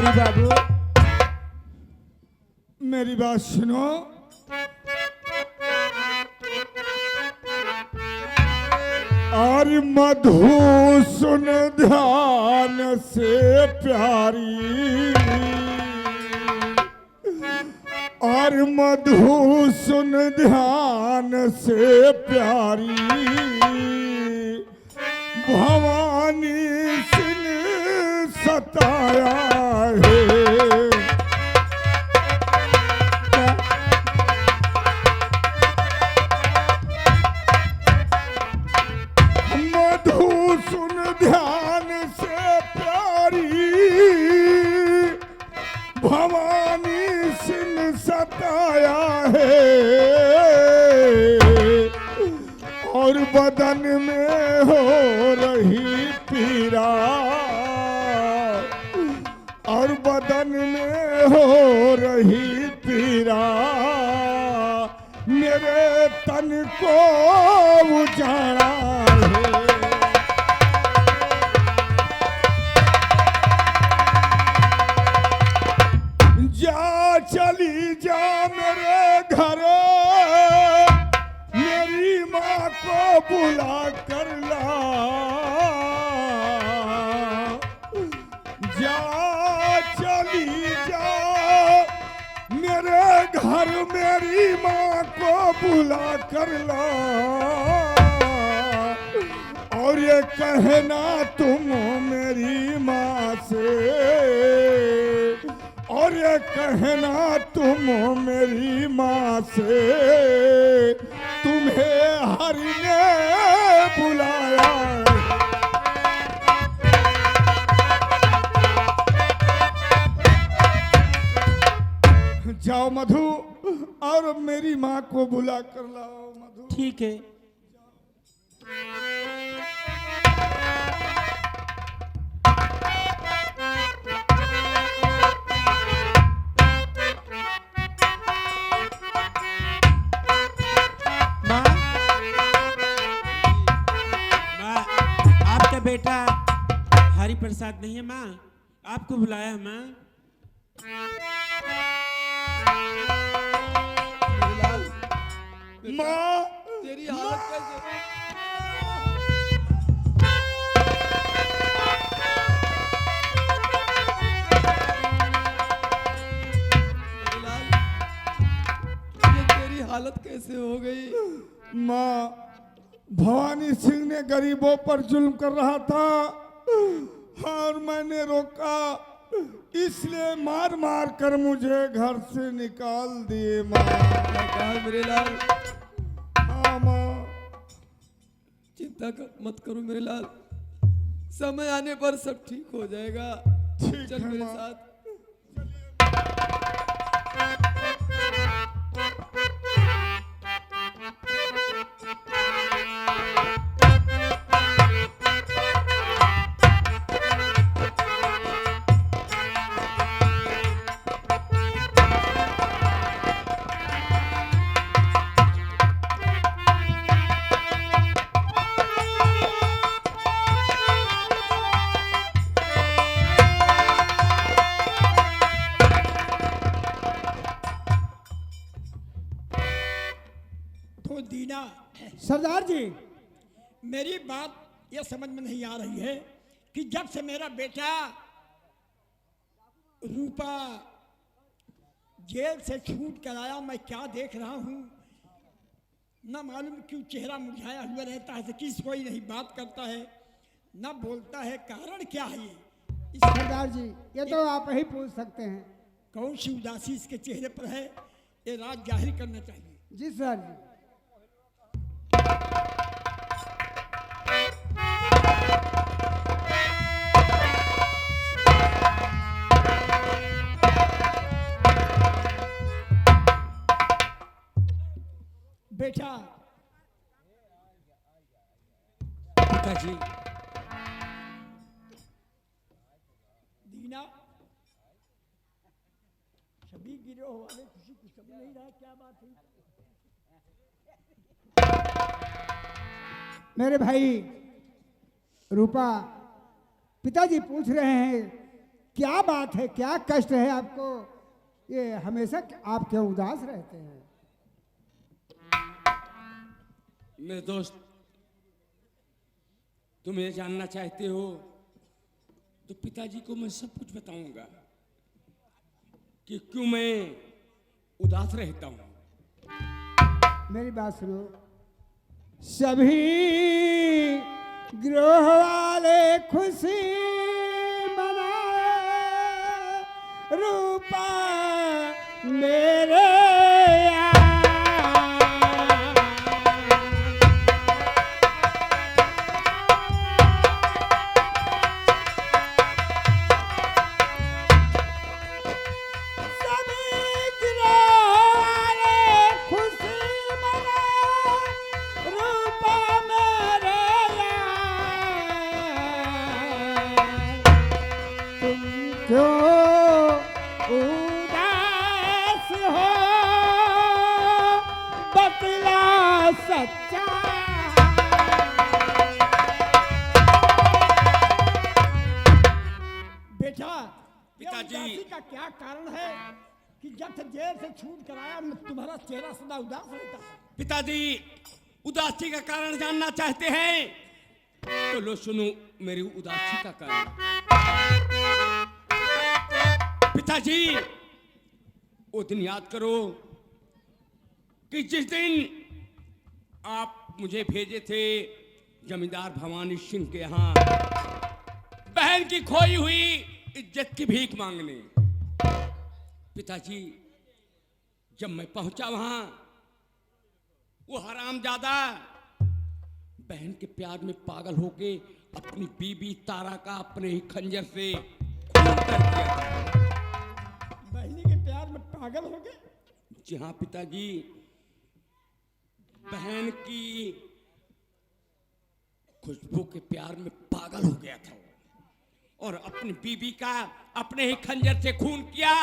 हरि बाबू, मेरी बात सुनो। और मधु सुन ध्यान से प्यारी, और मधु सुन ध्यान से प्यारी, भवानी सिंह सताया है। मधु सुन ध्यान से प्यारी, भवानी सिंह सताया है। और बदन में हो रही पीड़ा, और बदन में हो रही पीड़ा, मेरे तन को उजाड़ा है। जा चली जा मेरे घर, मेरी माँ को बुला कर ला। जा चली जा मेरे घर, मेरी माँ को बुला कर ला। और ये कहना तुम मेरी माँ से, और ये कहना तुम मेरी माँ से, तुम्हें हरि ने बुलाया। जाओ मधु, और मेरी माँ को बुला कर लाओ। मधु ठीक है। माँ, माँ, आपका बेटा हरि प्रसाद नहीं है माँ, आपको बुलाया है माँ। माँ, तेरी हालत कैसे? ये तेरी हालत कैसे हो गई? माँ, भवानी सिंह ने गरीबों पर जुल्म कर रहा था और मैंने रोका, इसलिए मार मार कर मुझे घर से निकाल दिए। माँ, मेरे लाल, हाँ माँ, चिंता मत करो मेरे लाल, समय आने पर सब ठीक हो जाएगा। ठीक चल है मेरे माँ। साथ। दीना, सरदार जी, मेरी बात यह समझ में नहीं आ रही है कि जब से मेरा बेटा रूपा जेल से छूट कर आया, मैं क्या देख रहा हूँ। न मालूम क्यों चेहरा मुरझाया हुआ रहता है, किसी कोई नहीं बात करता है, न बोलता है। कारण क्या है ये? सरदार जी, ये तो आप ही पूछ सकते हैं। कौन सी उदासी इसके चेहरे पर है, ये राज जाहिर करना चाहिए। जी सर जी। बेटा, पिताजी, दीना, सभी गिरोह वाले खुशी कुछ समझ नहीं रहा क्या बात है। मेरे भाई रूपा, पिताजी पूछ रहे हैं क्या बात है, क्या कष्ट है आपको? ये हमेशा आप क्यों उदास रहते हैं? मेरे दोस्त, तुम ये जानना चाहते हो तो पिताजी को मैं सब कुछ बताऊंगा कि क्यों मैं उदास रहता हूं। मेरी बात सुनो। सभी ग्रोह वाले खुशी मनाए, रूपा मेरे बेटा, पिताजी। ये उदासी का क्या कारण है कि जब से जेल से छूट कर आया तुम्हारा चेहरा सदा उदास रहता है? पिताजी, उदासी का कारण जानना चाहते हैं तो लो सुनो मेरी उदासी का कारण। पिताजी, वो दिन याद करो कि जिस दिन आप मुझे भेजे थे जमींदार भवानी सिंह के यहाँ बहन की खोई हुई इज्जत की भीख मांगने। पिताजी, जब मैं पहुंचा वहां, वो हरामजादा बहन के प्यार में पागल होके अपनी बीबी तारा का अपने ही खंजर से खून कर दिया था। बहनी के प्यार में पागल हो गए? जी हाँ पिताजी, बहन की खुशबू के प्यार में पागल हो गया था और अपनी बीबी का अपने ही खंजर से खून किया।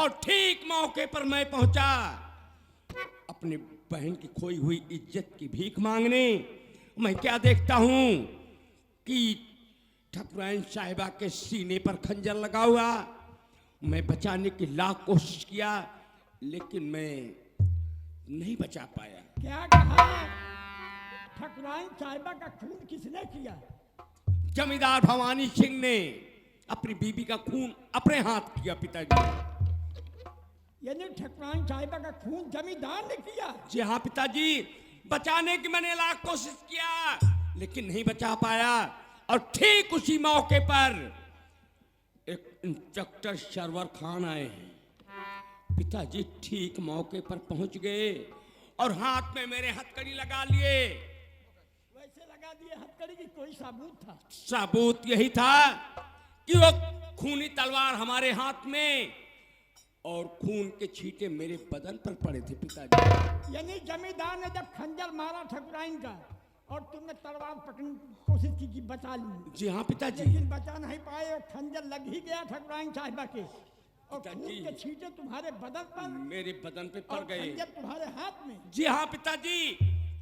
और ठीक मौके पर मैं पहुंचा अपने बहन की खोई हुई इज्जत की भीख मांगने। मैं क्या देखता हूं कि ठकुराइन साहिबा के सीने पर खंजर लगा हुआ। मैं बचाने की लाख कोशिश किया लेकिन मैं नहीं बचा पाया। क्या कहा? ठकुराइन साहिबा का खून किसने किया? जमींदार भवानी सिंह ने अपनी बीबी का खून अपने हाथ किया। पिताजी, यानी ठकुराइन साहिबा का खून जमींदार ने किया? जी हाँ पिताजी, बचाने की मैंने लाख कोशिश किया लेकिन नहीं बचा पाया। और ठीक उसी मौके पर एक इंस्पेक्टर सरवर खान आए हैं। पिताजी ठीक मौके पर पहुंच गए और हाथ में मेरे हथकड़ी लगा लिए। वैसे लगा दिए हथकड़ी की कोई सबूत था? सबूत यही था कि वो खूनी तलवार हमारे हाथ में और खून के छींटे मेरे बदन पर पड़े थे। पिताजी, यानी जमींदार ने जब खंजर मारा ठकुराइन का और तुमने तलवार पकड़ने की कोशिश की कि बचा लूं, जी हाँ पिताजी, लेकिन बचा नहीं पाए और खंजर लग ही गया ठकुराइन साहिबा के और पिताजी। खून के छींटे तुम्हारे बदन पर मेरे बदन पे पड़ और गए। खंजर तुम्हारे हाथ में। जी हाँ पिताजी,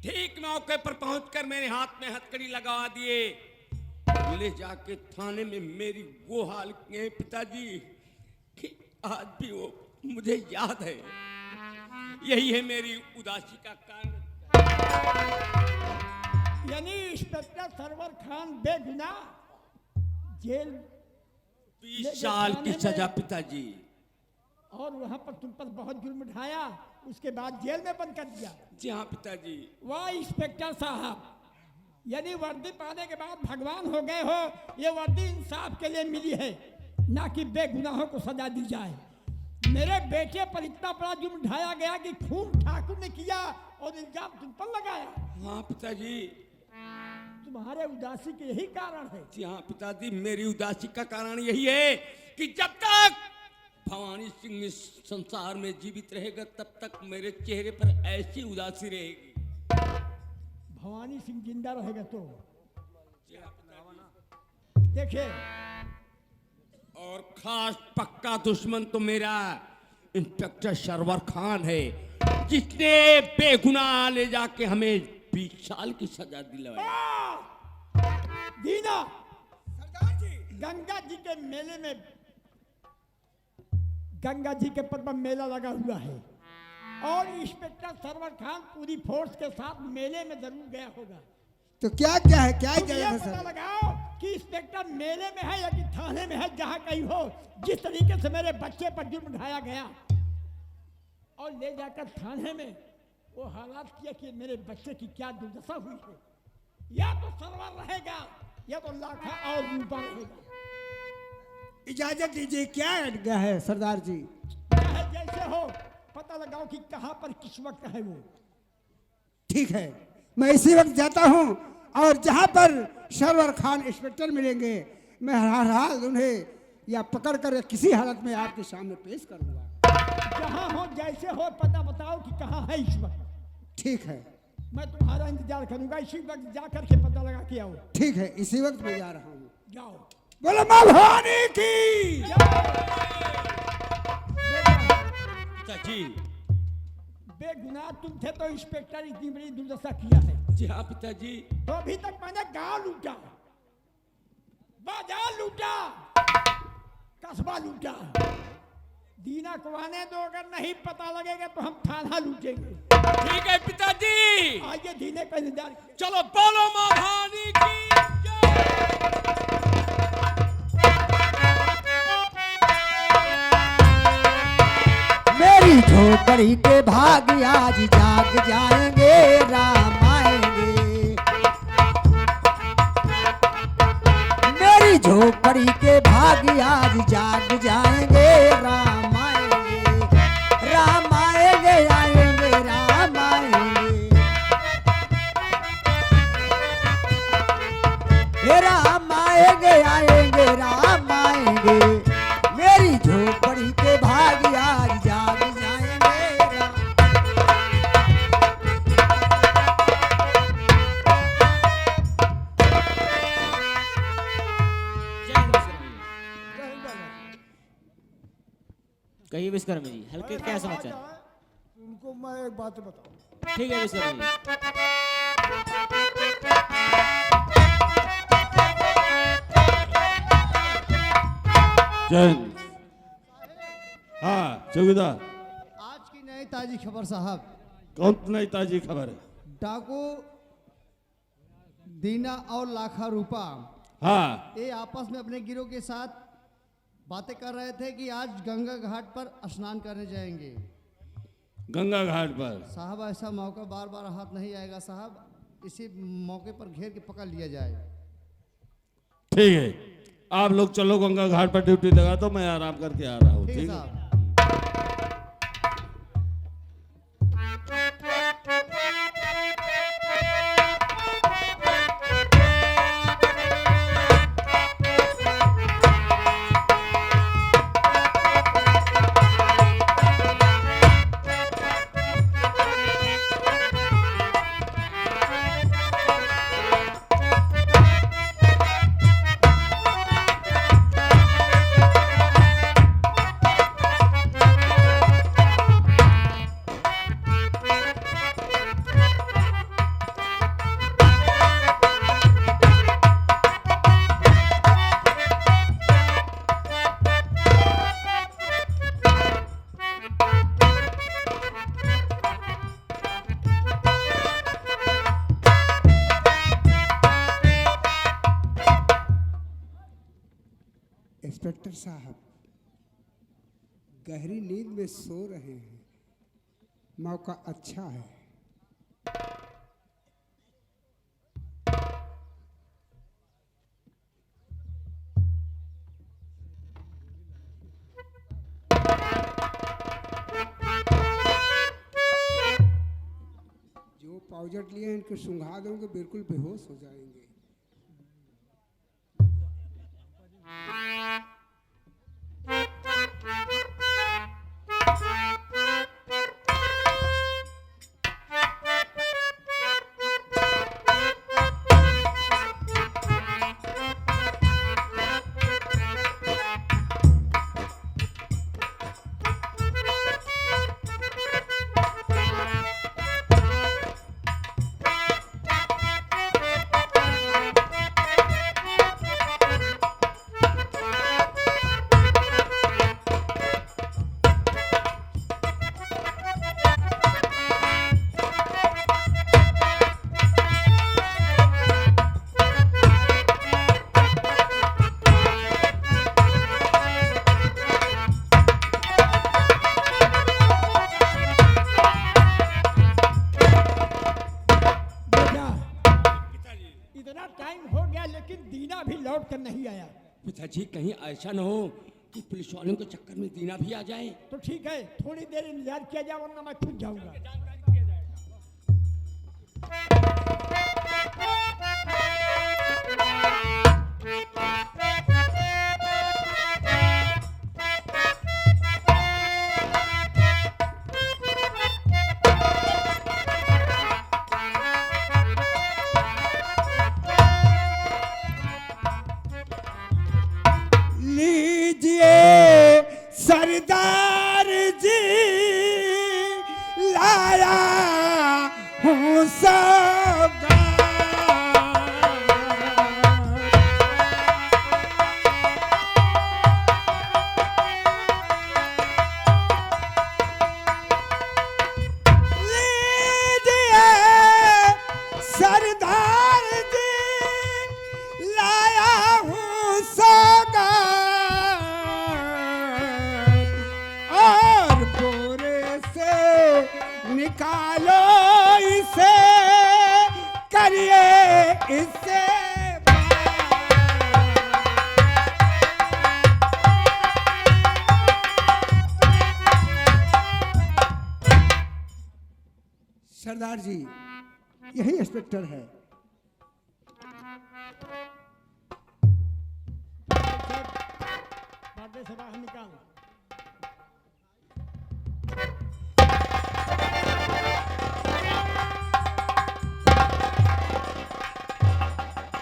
ठीक मौके पर पहुंचकर मेरे हाथ में हथकड़ी लगा दिए। ले जाके थाने में मेरी वो हाल किए पिताजी कि आज भी वो मुझे याद है। यही है मेरी उदासी का कारण। यानी इंस्पेक्टर सरवर खान बेगुनाह जेल 20 साल की सजा पिताजी। और वहां पर तुम पर बहुत जुल्म ढाया, उसके बाद जेल में बंद कर दिया। जी हाँ पिताजी। वाह इंस्पेक्टर साहब, यानी वर्दी पाने के बाद भगवान हो गए हो। ये वर्दी इंसाफ के लिए मिली है, ना कि बेगुनाहों को सजा दी जाए। मेरे बेटे पर इतना बड़ा जुर्म ढाया गया कि खून ठाकुर ने किया और इल्जाम तुम पर लगाया। हाँ पिताजी। तुम्हारे उदासी के यही कारण है? जी हाँ पिताजी, मेरी उदासी का कारण यही है कि जब तक भवानी सिंह इस संसार में जीवित रहेगा तब तक मेरे चेहरे पर ऐसी उदासी रहेगी। भवानी सिंह जिंदा रहेगा तो देखिए। और खास पक्का दुश्मन तो मेरा इंस्पेक्टर सरवर खान है, जिसने बेगुनाह ले जाके हमें 20 साल की सजा दिलवाई। दीना सरदार जी, गंगा जी के मेले में गंगा जी के पद पर मेला लगा हुआ है और इंस्पेक्टर सरवर खान पूरी फोर्स के साथ मेले में जरूर गया होगा। तो क्या क्या है, क्या तुम ये इजाजत है पता सर? लगाओ कि इंस्पेक्टर मेले में है या कि थाने में है, जहाँ कहीं हो। जिस तरीके से मेरे बच्चे पर जुर्म ढाया गया और ले जाकर थाने में वो हालात किया कि मेरे बच्चे की क्या दुर्दशा हुई है। या तो सरवर रहेगा या तो लाखा और रूपा रहेगा। इजाजत दीजिए, क्या आज्ञा है सरदार जी? चाहे जैसे हो, पता लगाओ कि कहाँ पर किस वक्त है वो। ठीक है, मैं इसी वक्त जाता हूँ और जहाँ पर सरवर खान इंस्पेक्टर मिलेंगे मैं हर हाल उन्हें या पकड़ कर किसी हालत में आपके सामने पेश करूँगा। जहाँ हो जैसे हो, पता बताओ कि कहाँ है इस वक्त। ठीक है, मैं तुम्हारा इंतजार करूंगा। इसी वक्त जा करके पता लगा के आओ। ठीक है, इसी वक्त मैं जा रहा हूँ। जाओ। बोलो माँ भवानी की। पिताजी। बेगुनाह तुम थे तो इंस्पेक्टर इतनी बड़ी दुर्दशा किया है। जी हाँ पिताजी। तो अभी तक मैंने गांव लूटा, बाजार लूटा, कस्बा लूटा। दीना को आने दो, अगर नहीं पता लगेगा तो हम थाना लूटेंगे। ठीक है पिताजी। आइए दीने का इंतजार। चलो बोलो माँ भवानी की जय। मेरी झोपड़ी के भाग आज जाग जाएंगे, राम आएंगे। मेरी झोपड़ी के भाग आज जाग जाएंगे, राम आएंगे, राम आएंगे, आएंगे राम आएंगे। हे राम आएंगे, आएंगे राम आएंगे। मेरी झोपड़ी के भाग आज जाग जाएंगे, राम। कहिए विश्वकर्मा जी, हल्के क्या समाचार? उनको मैं एक बात बताऊं। ठीक है विश्वकर्मा जी। जैन। हाँ चौकीदार। आज की नई ताजी खबर साहब, कौन नई ताजी खबर है? डाकू दीना और लाखा रूपा हाँ ये आपस में अपने गिरोह के साथ बातें कर रहे थे कि आज गंगा घाट पर स्नान करने जाएंगे। गंगा घाट पर। साहब ऐसा मौका बार बार हाथ नहीं आएगा साहब, इसी मौके पर घेर के पकड़ लिया जाए। ठीक है, आप लोग चलो गंगा घाट पर ड्यूटी लगा दो, मैं आराम करके आ रहा हूँ। ठीक है ठीक है। साहब। इंस्पेक्टर साहब गहरी नींद में सो रहे हैं, मौका अच्छा है। जो पाउडर लिए हैं इनको सुंघा दोगे बिल्कुल बेहोश हो जाएंगे। पिताजी कहीं ऐसा न हो कि पुलिस वालों के चक्कर में दीना भी आ जाए। तो ठीक है, थोड़ी देर इंतजार किया जाए वरना मैं खुद जाऊंगा। लीजिए सरदार जी, लाया हूँ सौगात। लीजिए सरदार जी, लाया हूँ सौगात, और बोरे से निकालो इसे, करिए इससे सरदार जी, यही इंस्पेक्टर है। पर्दे से बाहर निकाल।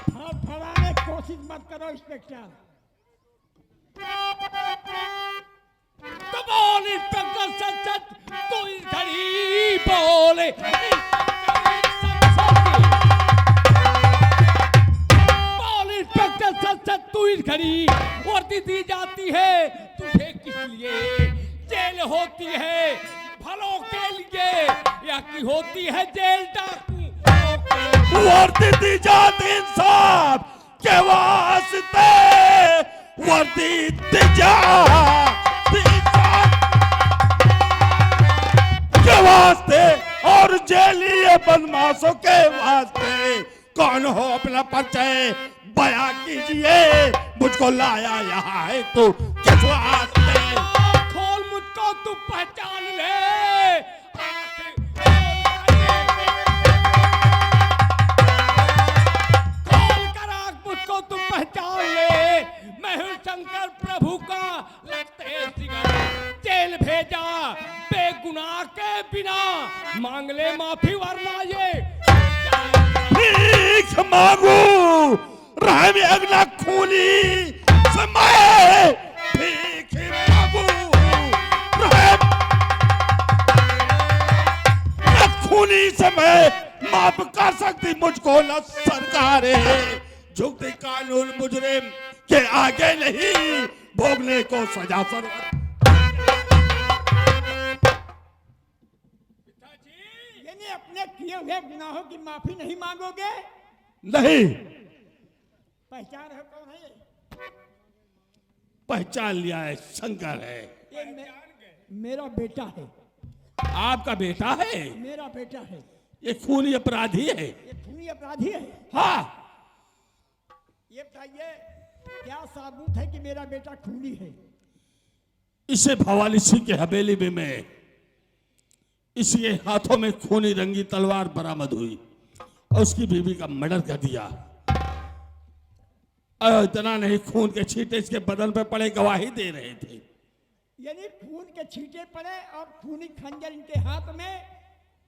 फड़फड़ाने की कोशिश मत करो इंस्पेक्टर। कमाल इंस्पेक्टर सच तू इस घड़ी बोले। बोल इंस्पेक्टर सच तू इस घड़ी वर्दी दी जाती है तुझे किस लिए? जेल होती है भलों के लिए या की होती है जेल डाकू? वर्दी दी जाती इंसाफ के वास्ते, वर्दी दी जाती इंसाफ के वास्ते, और जेलिए बदमाशों के वास्ते। कौन हो अपना परिचय बयां कीजिए, मुझको लाया यहाँ है तो किस वास्ते? खोल मुझको तू पहचान ले। खोल कर आँख मुझको तू पहचान ले। मैं हूँ शंकर प्रभु का लगते सिगर, जेल भेजा बेगुनाह के बिना, मांग ले माफी वरना ये भीख मांगू रहम अगला खूनी समय, भीख मांगू रहम खूनी समय, माफ कर सकती मुझको न सरकार है। झुकती कानून मुजरिम के आगे नहीं, भोगने को सजा सरवर। यानी अपने किए हुए गुनाहों की माफी नहीं मांगोगे? नहीं, पहचान है कौन है ये? पहचान लिया है, शंकर है। ये मेरा बेटा है। आपका बेटा है? मेरा बेटा है। ये खूनी अपराधी है। ये खूनी अपराधी है। हाँ, ये बताइए क्या साबुत है कि मेरा बेटा खूनी है? इसे भवानी सिंह की हवेली में मैं इसके हाथों में खूनी रंगी तलवार बरामद हुई और उसकी बीवी का मर्डर कर दिया। और इतना नहीं, खून के छींटे इसके बदन पे पड़े गवाही दे रहे थे। यानी खून के छींटे पड़े और खूनी खंजर इनके हाथ में,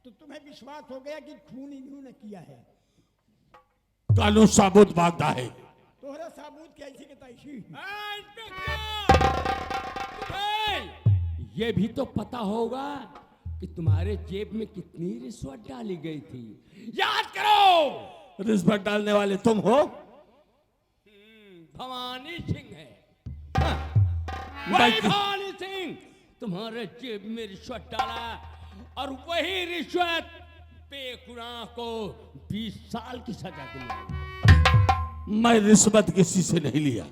तो तुम्हें विश्वास हो गया कि खून इन्होंने किया है। कानून साबुत मांगता है। तोहरा साबुत कैसी के तैसी? ये भी तो पता होगा कि तुम्हारे जेब में कितनी रिश्वत डाली गई थी। याद करो। रिश्वत डालने वाले तुम हो? भवानी सिंह है। वही भवानी सिंह तुम्हारे जेब में रिश्वत डाला और वही रिश्वत बेगुनाह को 20 साल की सजा दिलाई। मैं रिश्वत किसी से नहीं लिया,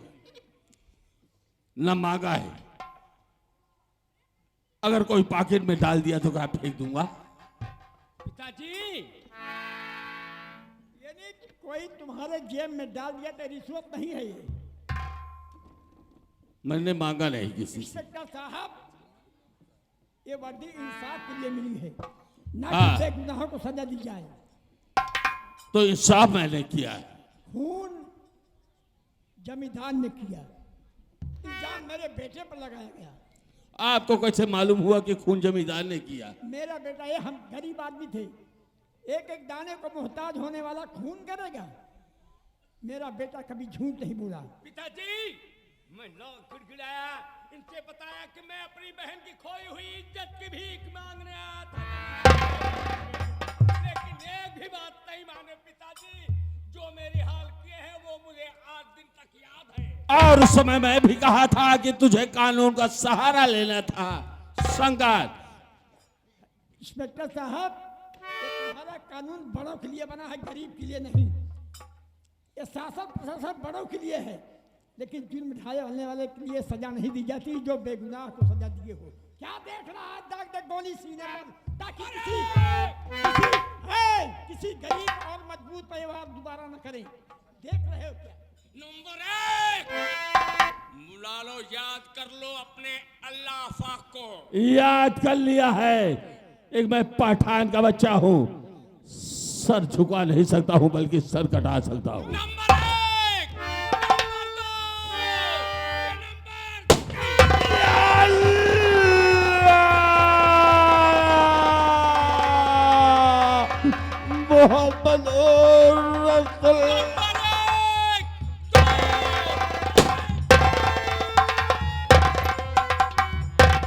न मांगा है। अगर कोई पॉकेट में डाल दिया तो क्या फेंक दूंगा? पिताजी, यानी कोई तुम्हारे जेब में डाल दिया तो रिश्वत नहीं है ये? मैंने मांगा नहीं किसी से। इंस्पेक्टर साहब, ये वर्दी इंसाफ के लिए मिली है, ना हाँ। कि बेगुनाहों को सजा दी जाए। तो इंसाफ मैंने किया है। खून जमींदार ने किया, इल्जाम मेरे बेटे पर लगाया गया। आपको कैसे मालूम हुआ कि खून जमींदार ने किया? मेरा बेटा, ये हम गरीब आदमी थे, एक एक दाने को मोहताज होने वाला खून करेगा? मेरा बेटा कभी झूठ नहीं बोला। पिताजी, मैं लोग गिड़गिड़ाया, इनसे बताया कि मैं अपनी बहन की खोई हुई इज्जत की भीख मांगने आया था, लेकिन एक भी बात नहीं माने पिताजी। जो मेरे हाल किए हैं वो मुझे आज दिन तक याद है। और उस समय मैं भी कहा था कि तुझे कानून का सहारा लेना था। संगत, इंस्पेक्टर साहब, ये तुम्हारा कानून बड़ों के लिए बना है, गरीब के लिए नहीं। ये शासन प्रशासन बड़ों के लिए है, लेकिन जुर्म ढाने वाले के लिए सजा नहीं दी जाती जो बेगुनाह को सजा दिए हो। क्या देख रहा है? दाग दाग गोली सीने पर, ताकि किसी गरीब और मजबूत परिवार दोबारा न करें। देख रहे हो क्या? नंबर 1, बुला लो, याद कर लो अपने अल्लाह पाक को। याद कर लिया है। एक मैं पठान का बच्चा हूँ, सर झुका नहीं सकता हूँ बल्कि सर कटा सकता हूँ। नंबर 1, मोहम्मद और रसूल